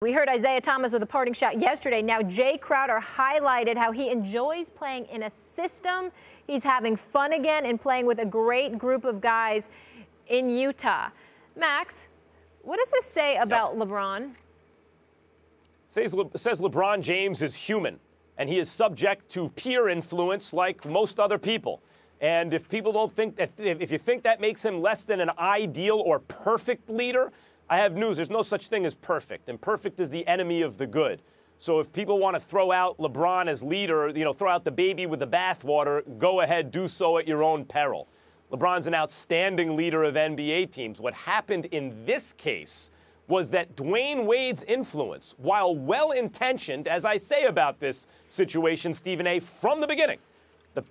We heard Isaiah Thomas with a parting shot yesterday. Now Jay Crowder highlighted how he enjoys playing in a system. He's having fun again and playing with a great group of guys in Utah. Max, what does this say about LeBron? Says LeBron James is human, and he is subject to peer influence like most other people. And if people don't think that, if you think that makes him less than an ideal or perfect leader, I have news. There's no such thing as perfect, and perfect is the enemy of the good. So if people want to throw out LeBron as leader, throw out the baby with the bathwater, go ahead, do so at your own peril. LeBron's an outstanding leader of NBA teams. What happened in this case was that Dwayne Wade's influence, while well-intentioned, as I say about this situation, Stephen A., from the beginning,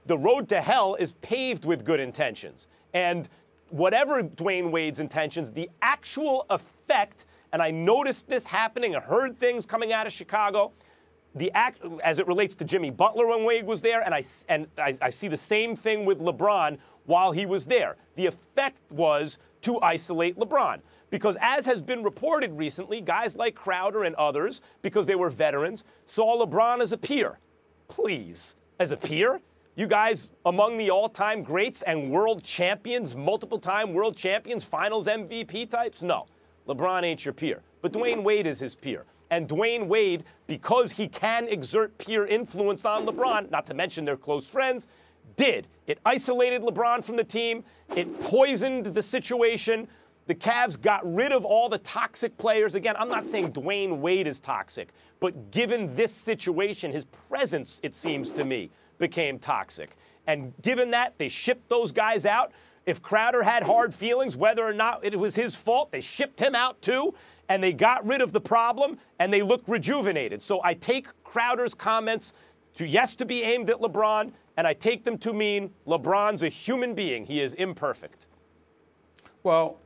the road to hell is paved with good intentions. And whatever Dwayne Wade's intentions, the actual effect, and I noticed this happening, I heard things coming out of Chicago, as it relates to Jimmy Butler when Wade was there, and I see the same thing with LeBron while he was there. The effect was to isolate LeBron. Because as has been reported recently, guys like Crowder and others, because they were veterans, saw LeBron as a peer. Please, as a peer? You guys among the all-time greats and world champions, multiple-time world champions, finals MVP types? No, LeBron ain't your peer. But Dwayne Wade is his peer. And Dwayne Wade, because he can exert peer influence on LeBron, not to mention they're close friends, did. It isolated LeBron from the team. It poisoned the situation. The Cavs got rid of all the toxic players. Again, I'm not saying Dwayne Wade is toxic, but given this situation, his presence, it seems to me, became toxic. And given that, they shipped those guys out. If Crowder had hard feelings, whether or not it was his fault, they shipped him out too, and they got rid of the problem, and they looked rejuvenated. So I take Crowder's comments to be aimed at LeBron, and I take them to mean LeBron's a human being. He is imperfect. Well,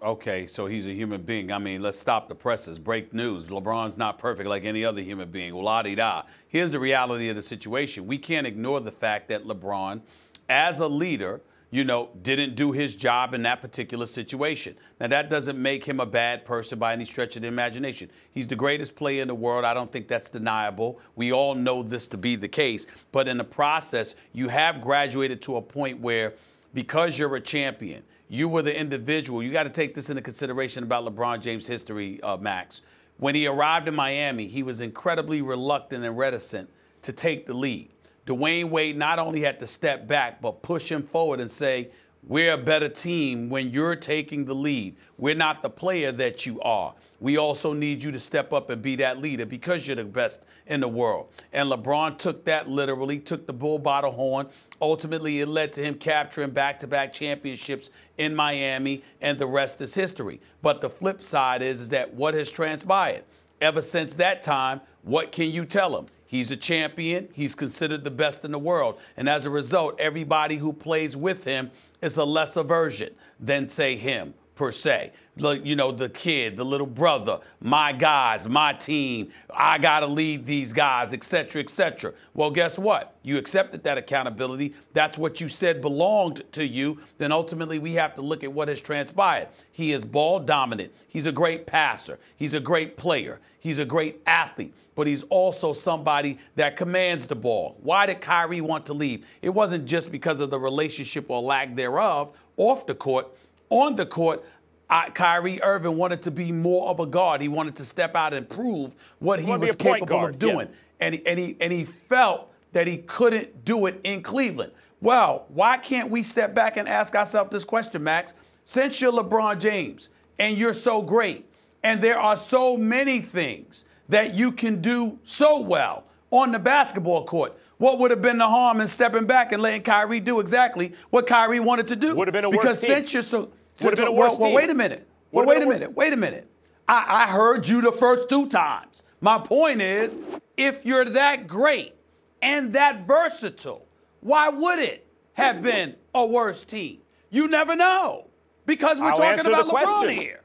okay, so he's a human being. I mean, let's stop the presses. Break news. LeBron's not perfect like any other human being. La-di-da. Here's the reality of the situation. We can't ignore the fact that LeBron, as a leader, didn't do his job in that particular situation. Now, that doesn't make him a bad person by any stretch of the imagination. He's the greatest player in the world. I don't think that's deniable. We all know this to be the case. But in the process, you have graduated to a point where, because you're a champion, you were the individual. You got to take this into consideration about LeBron James' history, Max. When he arrived in Miami, he was incredibly reluctant and reticent to take the lead. Dwayne Wade not only had to step back, but push him forward and say, we're a better team when you're taking the lead. We're not the player that you are. We also need you to step up and be that leader because you're the best in the world. And LeBron took that literally, took the bull by the horn. Ultimately, it led to him capturing back-to-back championships in Miami, and the rest is history. But the flip side is that what has transpired? Ever since that time, what can you tell him? He's a champion. He's considered the best in the world. And as a result, everybody who plays with him is a lesser version than, say, him, per se. The kid, the little brother, my guys, my team, I got to lead these guys, et cetera, et cetera. Well, guess what? You accepted that accountability. That's what you said belonged to you. Then ultimately we have to look at what has transpired. He is ball dominant. He's a great passer. He's a great player. He's a great athlete. But he's also somebody that commands the ball. Why did Kyrie want to leave? It wasn't just because of the relationship or lack thereof off the court. On the court, Kyrie Irving wanted to be more of a guard. He wanted to step out and prove what he was capable of doing. Yeah. And he felt that he couldn't do it in Cleveland. Well, why can't we step back and ask ourselves this question, Max? Since you're LeBron James and you're so great, and there are so many things that you can do so well on the basketball court, what would have been the harm in stepping back and letting Kyrie do exactly what Kyrie wanted to do? Would have been a worse team. Because since you're so... Would have been a worse team. Wait a minute. Wait a minute. I heard you the first two times. My point is, if you're that great and that versatile, why would it have been a worse team? You never know. Because we're talking about LeBron here.